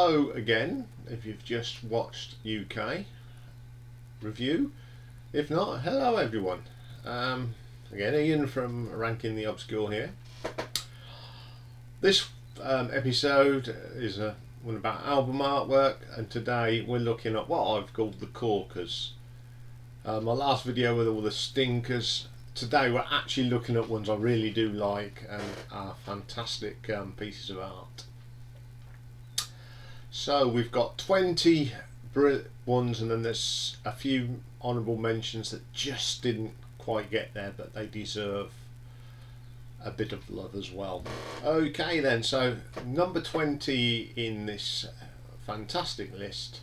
hello again if you've just watched UK review. If not, hello everyone. Again, Iain from Ranking the Obscure here. This episode is one about album artwork, and today we're looking at what I've called the Corkers. My last video with all the stinkers. Today we're actually looking at ones I really do like and are fantastic pieces of art. So we've got 20 brilliant ones, and then there's a few honourable mentions that just didn't quite get there, but they deserve a bit of love as well. Okay then, so number 20 in this fantastic list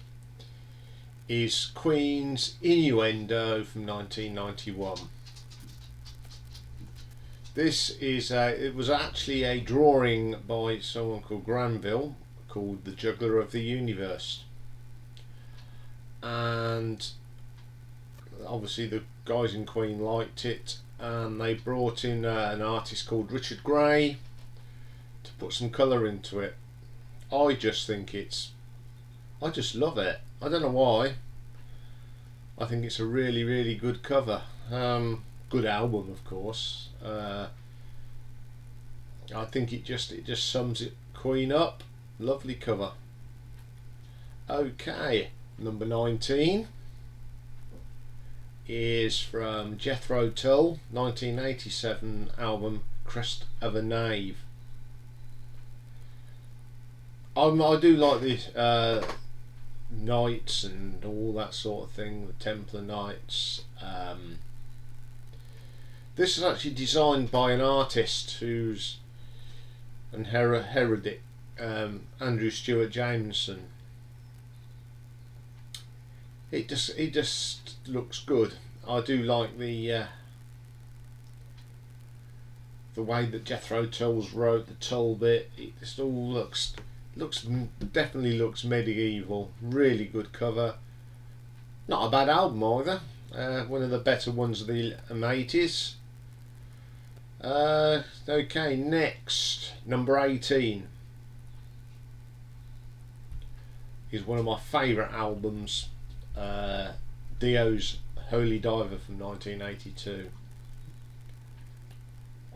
is Queen's Innuendo from 1991. This is it was actually a drawing by someone called Granville, called The Juggler of the Universe, and obviously the guys in Queen liked it, and they brought in an artist called Richard Gray to put some colour into it. I just love it. I don't know why. I think it's a really good cover. Good album, of course. I think it just sums it Queen up. Lovely cover. Okay, number 19 is from Jethro Tull, 1987 album Crest of a Knave. I do like the knights and all that sort of thing, the Templar Knights. This is actually designed by an artist who's an heredic, Andrew Stewart Jameson. It just looks good. I do like the way that Jethro Tull's wrote the Tull bit. It just all definitely looks medieval. Really good cover. Not a bad album either. One of the better ones of the 80s. Okay, next, number 18 is one of my favourite albums, Dio's Holy Diver from 1982.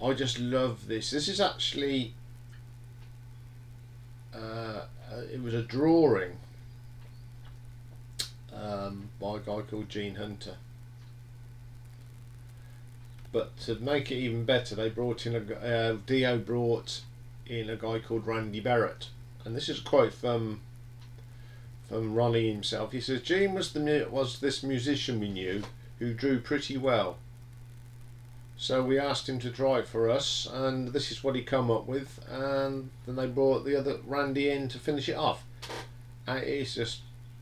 I just love this. This is actually it was a drawing by a guy called Gene Hunter. But to make it even better, they brought in Dio brought in a guy called Randy Barrett, and this is a quote from Ronnie himself. He says, "Gene was this musician we knew who drew pretty well, so we asked him to draw it for us, and this is what he come up with, and then they brought the other Randy in to finish it off." And it is just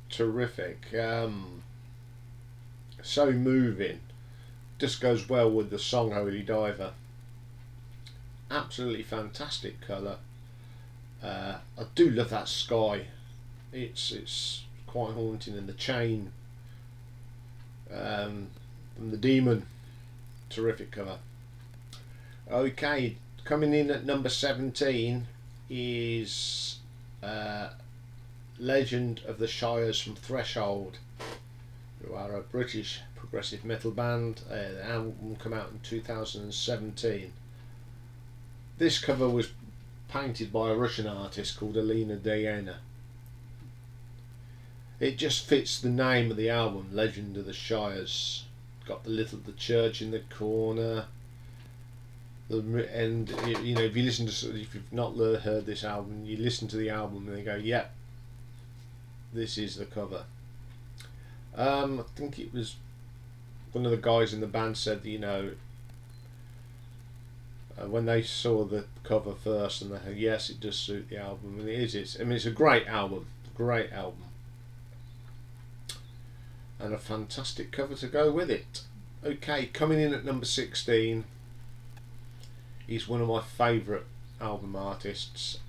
terrific, so moving. Just goes well with the song Holy Diver. Absolutely fantastic colour. I do love that sky. It's quite haunting, and the chain from the demon. Terrific cover. Okay, coming in at number 17 is Legend of the Shires from Threshold, who are a British progressive metal band. The album came out in 2017. This cover was painted by a Russian artist called Alina Diana. It just fits the name of the album, Legend of the Shires. Got the church in the corner. And you know, if you've not heard this album, you listen to the album and they go, "Yep, this is the cover." I think it was one of the guys in the band said that, you know, when they saw the cover first, and they said, yes, it does suit the album, and it is. It's a great album, and a fantastic cover to go with it. Okay, coming in at number 16 is one of my favourite album artists.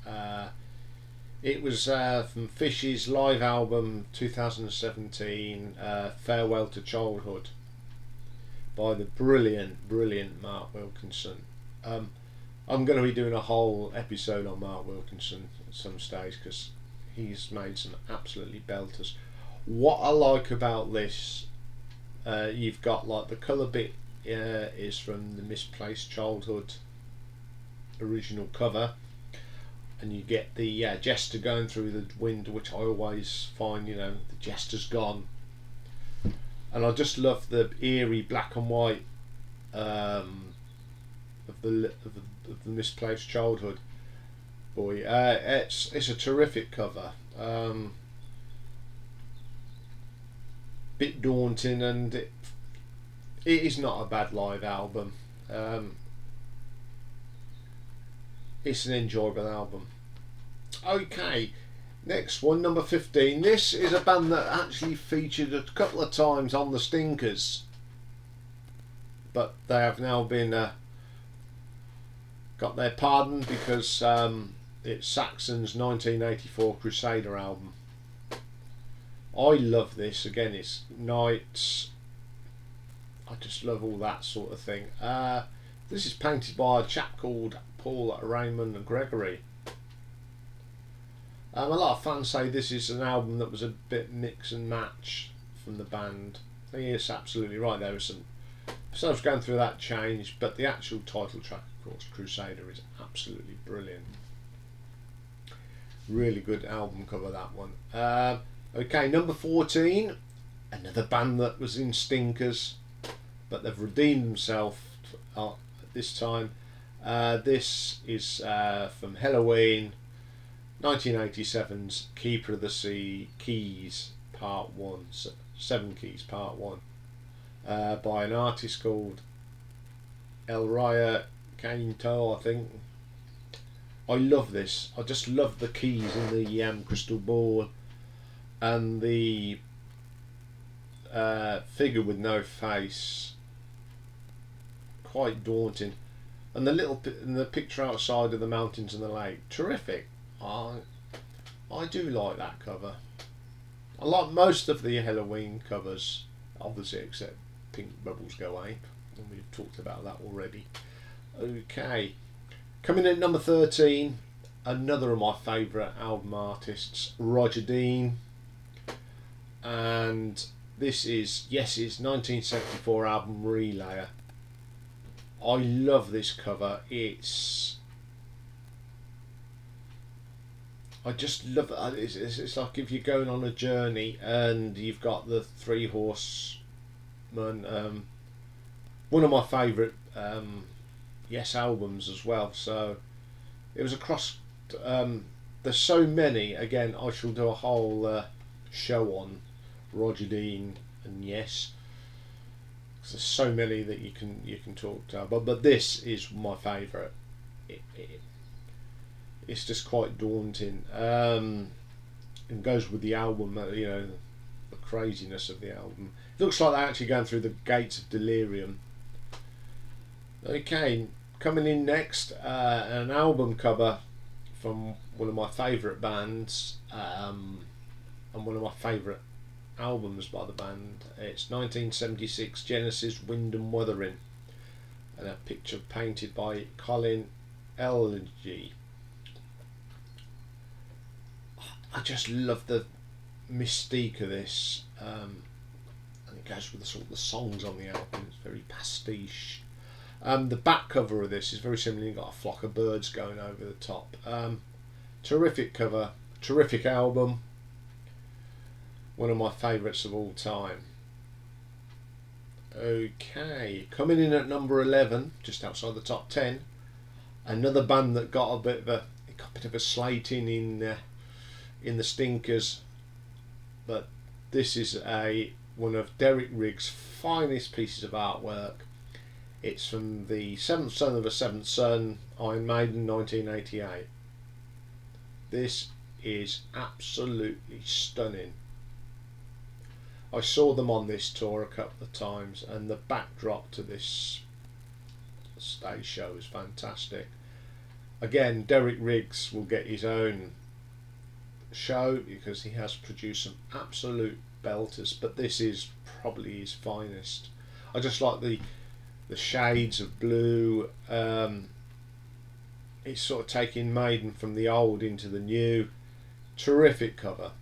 It was from Fish's live album 2017, Farewell to Childhood, by the brilliant Mark Wilkinson. I'm going to be doing a whole episode on Mark Wilkinson at some stage, because he's made some absolutely belters. What I like about this, you've got like the colour bit is from the Misplaced Childhood original cover, and you get the jester going through the wind, which I always find, the jester's gone. And I just love the eerie black and white of the Misplaced Childhood boy. It's a terrific cover. Bit daunting, and it is not a bad live album. It's an enjoyable album. Okay, next one, number 15. This is a band that actually featured a couple of times on the Stinkers, but they have now been got their pardon because it's Saxon's 1984 Crusader album. I love this. Again, it's nights. I just love all that sort of thing. This is painted by a chap called Paul Raymond Gregory. A lot of fans say this is an album that was a bit mix and match from the band. I think it's absolutely right. There was some stuff going through that change, but the actual title track, of course, Crusader, is absolutely brilliant. Really good album cover, that one. Okay, number 14, another band that was in Stinkers, but they've redeemed themselves this time. This is from Halloween, 1987's Keeper of the Sea Keys Part 1, 7 Keys Part 1, by an artist called Elraya Kainto, I think. I love this. I just love the keys in the crystal ball, and the figure with no face, quite daunting, and the picture outside of the mountains and the lake, terrific. I do like that cover. I like most of the Halloween covers, obviously, except Pink Bubbles Go Ape, and we've talked about that already. Okay, coming in at number 13, another of my favourite album artists, Roger Dean, and this is his 1974 album Relayer. I love this cover. I just love it. It's like if you're going on a journey and you've got the Three Horsemen. One of my favourite Yes albums as well. So it was across. There's so many. Again, I shall do a whole show on Roger Dean and Yes. There's so many that you can talk to, but this is my favourite. It's just quite daunting, and goes with the album. The craziness of the album. It looks like they're actually going through the gates of delirium. Okay, coming in next, an album cover from one of my favourite bands, and one of my favourite albums by the band. It's 1976 Genesis Wind and Wuthering, and a picture painted by Colin Elgie. I just love the mystique of this, and it goes with the sort of the songs on the album. It's very pastiche. The back cover of this is very similar. You've got a flock of birds going over the top. Terrific cover, terrific album. One of my favourites of all time. Okay, coming in at number 11, just outside the top 10, another band that got a bit of a slating in the Stinkers, but this is one of Derek Riggs' finest pieces of artwork. It's from the Seventh Son of a Seventh Son, Iron Maiden, 1988. This is absolutely stunning. I saw them on this tour a couple of times, and the backdrop to this stage show is fantastic. Again, Derek Riggs will get his own show because he has produced some absolute belters, but this is probably his finest. I just like the shades of blue. It's sort of taking Maiden from the old into the new. Terrific cover.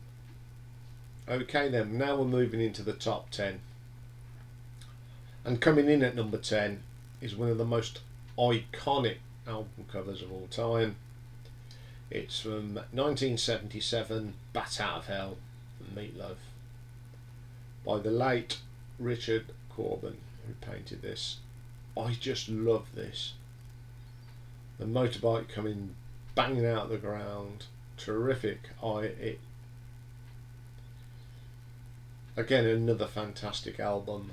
Okay then, now we're moving into the top 10. And coming in at number 10 is one of the most iconic album covers of all time. It's from 1977, Bat Out of Hell from Meatloaf, by the late Richard Corbin, who painted this. I just love this. The motorbike coming banging out of the ground. Terrific. Again, another fantastic album.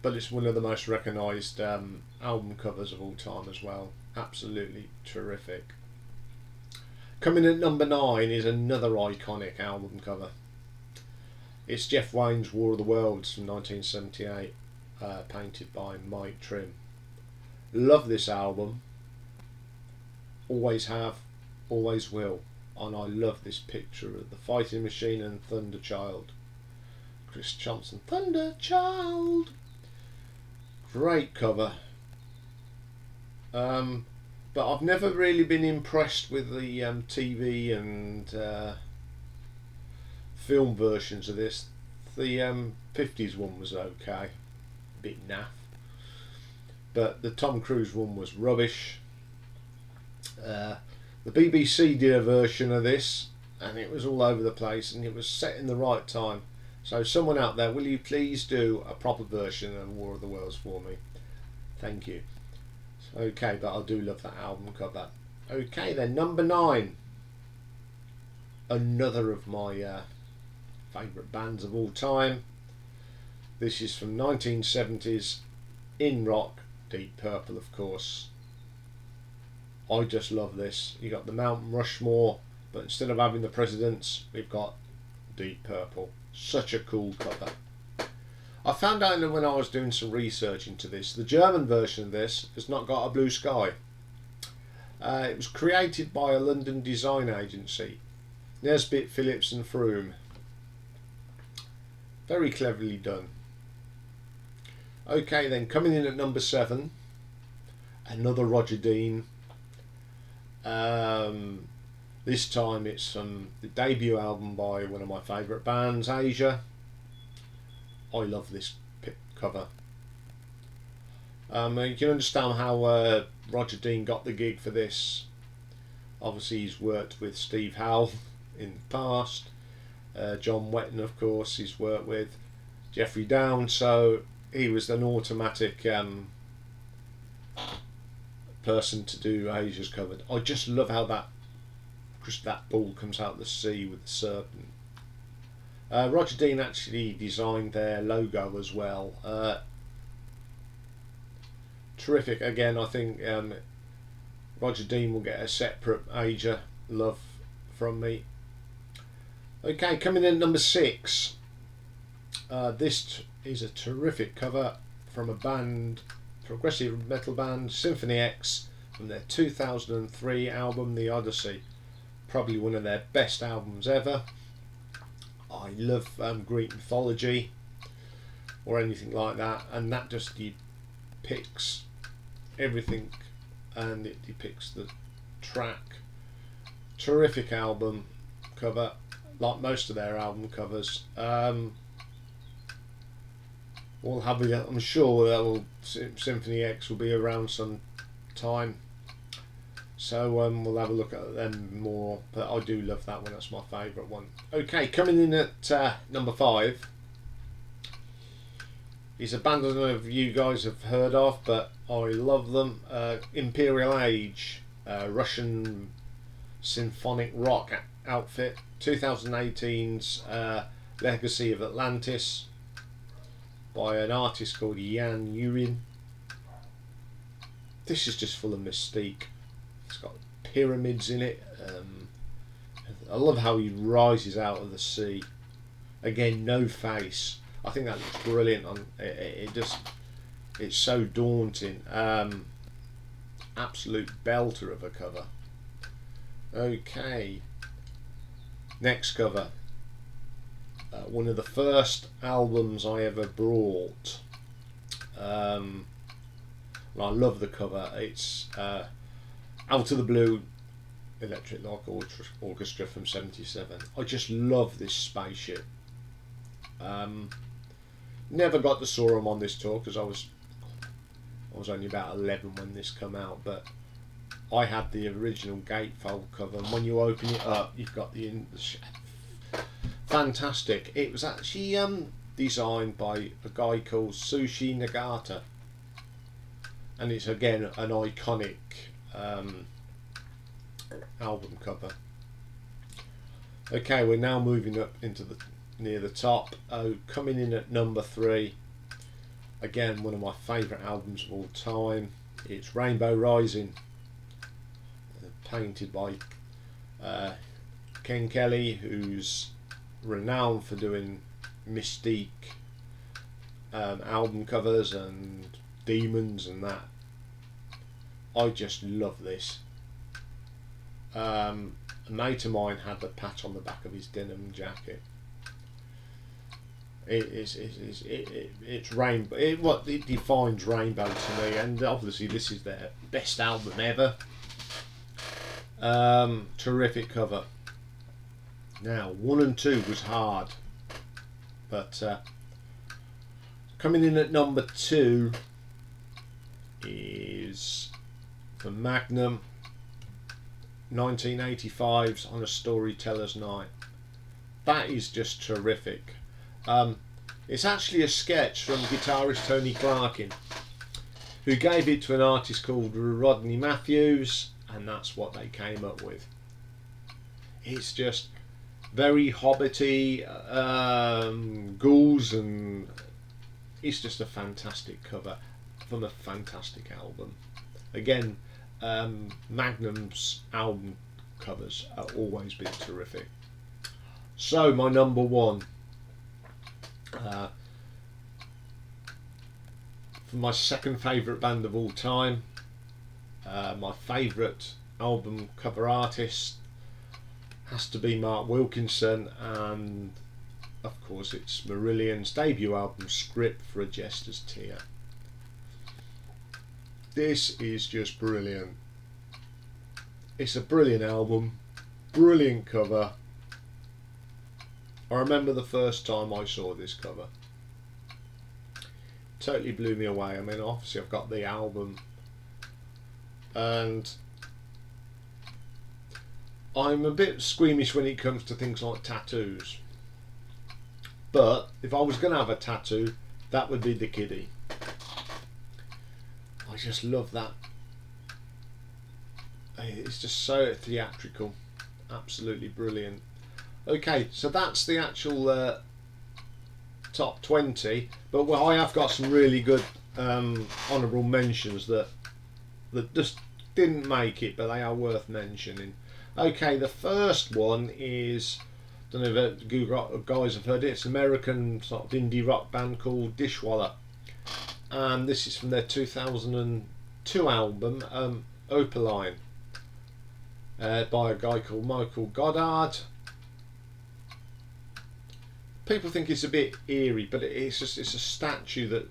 But it's one of the most recognised album covers of all time as well. Absolutely terrific. Coming at number 9 is another iconic album cover. It's Jeff Wayne's War of the Worlds from 1978, painted by Mike Trim. Love this album. Always have, always will. And I love this picture of the Fighting Machine and Thunder Child. Chris Johnson, Thunder Child. Great cover. But I've never really been impressed with the TV and film versions of this. The 50s one was okay, a bit naff, but the Tom Cruise one was rubbish. The BBC did a version of this and it was all over the place, and it was set in the right time. So someone out there, will you please do a proper version of War of the Worlds for me? Thank you. Okay, but I do love that album cover. Okay then, number 9. Another of my favourite bands of all time. This is from 1970s, in rock, Deep Purple of course. I just love this. You got the Mount Rushmore, but instead of having the presidents, we've got Deep Purple. Such a cool cover. I found out when I was doing some research into this, the German version of this has not got a blue sky. It was created by a London design agency, Nesbitt, Phillips and Froome. Very cleverly done. Okay then, coming in at number 7, another Roger Dean. This time it's the debut album by one of my favourite bands, Asia. I love this cover. You can understand how Roger Dean got the gig for this. Obviously he's worked with Steve Howe in the past, John Wetton of course he's worked with, Jeffrey Downes, so he was an automatic person to do Asia's cover. I just love how that ball comes out of the sea with the serpent. Roger Dean actually designed their logo as well. Terrific. Again, I think Roger Dean will get a separate Asia love from me. Okay, coming in at number 6. This is a terrific cover from a band, progressive metal band, Symphony X, from their 2003 album The Odyssey. Probably one of their best albums ever. I love Greek mythology or anything like that, and that just depicts everything, and it depicts the track. Terrific album cover, like most of their album covers. We'll have, I'm sure that Symphony X will be around some time, so we'll have a look at them more, but I do love that one. That's my favourite one. Okay, coming in at number 5 is a band I don't know if you guys have heard of, but I love them. Imperial Age, Russian symphonic rock outfit, 2018's Legacy of Atlantis by an artist called Iain. This is just full of mystique. It's got pyramids in it. I love how he rises out of the sea. Again, no face. I think that looks brilliant. It's so daunting. Absolute belter of a cover. Okay. Next cover. One of the first albums I ever brought. I love the cover. It's Out of the Blue Electric Light Orchestra from '77. I just love this spaceship. Never got to saw them on this tour because I was only about 11 when this come out, but I had the original gatefold cover, and when you open it up, you've got the fantastic. It was actually designed by a guy called Sushi Nagata, and it's again an iconic album cover. Okay, we're now moving up into the near the top. Coming in at number 3, again one of my favourite albums of all time. It's Rainbow Rising, painted by Ken Kelly, who's renowned for doing mystique album covers and demons and that. I just love this. A mate of mine had the patch on the back of his denim jacket. It's rainbow. It defines rainbow to me, and obviously this is their best album ever. Terrific cover. Now 1 and 2 was hard, but coming in at number 2 is the Magnum 1985's On a Storyteller's Night. That is just terrific. It's actually a sketch from guitarist Tony Clarkin, who gave it to an artist called Rodney Matthews, and that's what they came up with. It's just very hobbity, ghouls, and it's just a fantastic cover from a fantastic album. Again, Magnum's album covers have always been terrific. So my number 1, for my second favourite band of all time, my favourite album cover artist has to be Mark Wilkinson, and of course it's Marillion's debut album, Script for a Jester's Tear. This is just brilliant. It's a brilliant album, brilliant cover. I remember the first time I saw this cover. Totally blew me away. I mean, obviously I've got the album, and I'm a bit squeamish when it comes to things like tattoos. But if I was going to have a tattoo, that would be the kiddie. I just love that. It's just so theatrical. Absolutely brilliant. Okay, so that's the actual top 20, but I have got some really good honourable mentions that just didn't make it, but they are worth mentioning. Okay, the first one is, I don't know if you guys have heard it, it's an American sort of indie rock band called Dishwalla, and this is from their 2002 album, Opaline, by a guy called Michael Goddard. People think it's a bit eerie, but it's a statue that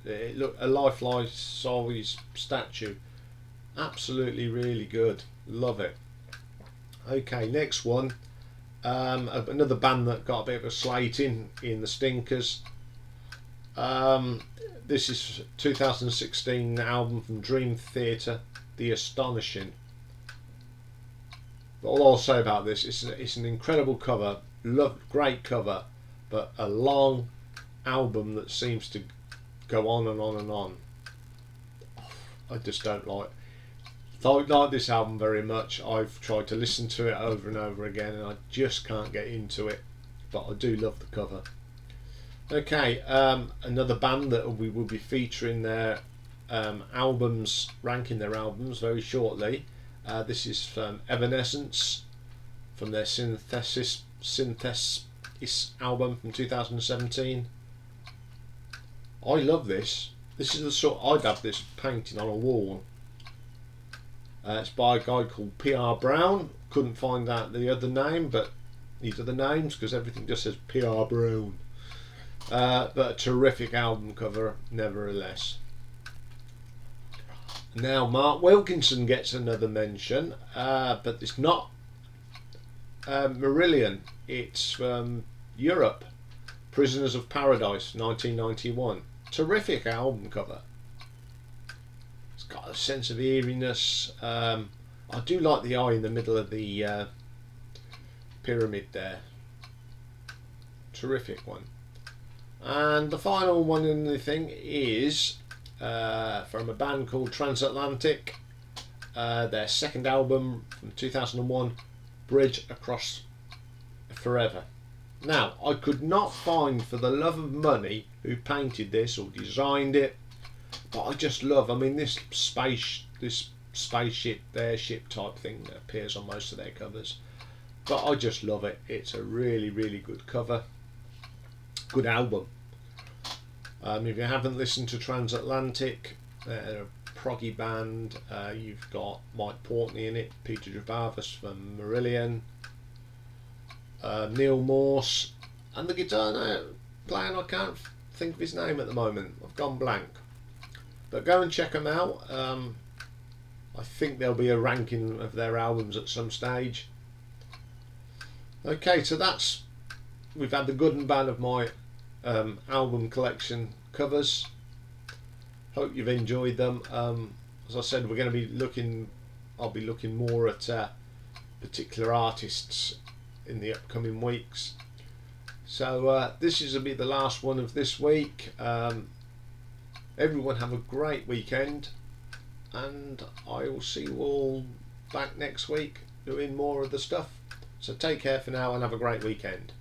a life-size statue. Absolutely really good. Love it. Okay, next one. Another band that got a bit of a slating in the Stinkers. This is 2016 album from Dream Theater, The Astonishing. But all I'll say about this, it's an incredible cover. Great cover. But a long album that seems to go on and on and on. I just don't like this album very much. I've tried to listen to it over and over again, and I just can't get into it. But I do love the cover. Okay, another band that we will be featuring their albums, ranking their albums very shortly. This is from Evanescence, from their Synthesis album from 2017. I love this. This is the sort I'd have this painting on a wall. It's by a guy called P.R. Brown. Couldn't find out the other name, but these are the names because everything just says P.R. Brown. But a terrific album cover, nevertheless. Now Mark Wilkinson gets another mention, but it's not Marillion. It's from Europe. Prisoners of Paradise, 1991. Terrific album cover. It's got a sense of eeriness. I do like the eye in the middle of the pyramid there. Terrific one. And the final one in the thing is from a band called Transatlantic. Their second album from 2001, Bridge Across Forever. Now, I could not find for the love of money who painted this or designed it, but I just love, I mean, this spaceship, airship type thing that appears on most of their covers. But I just love it. It's a really, really good cover. Good album. If you haven't listened to Transatlantic, they're a proggy band. You've got Mike Portney in it, Peter Gervais from Marillion, Neil Morse, and the guitar player, I can't think of his name at the moment. I've gone blank. But go and check them out. I think there'll be a ranking of their albums at some stage. Okay, so we've had the good and bad of my album collection covers. Hope you've enjoyed them. As I said, I'll be looking more at particular artists in the upcoming weeks. So this is be the last one of this week. Everyone have a great weekend, and I will see you all back next week doing more of the stuff. So take care for now and have a great weekend.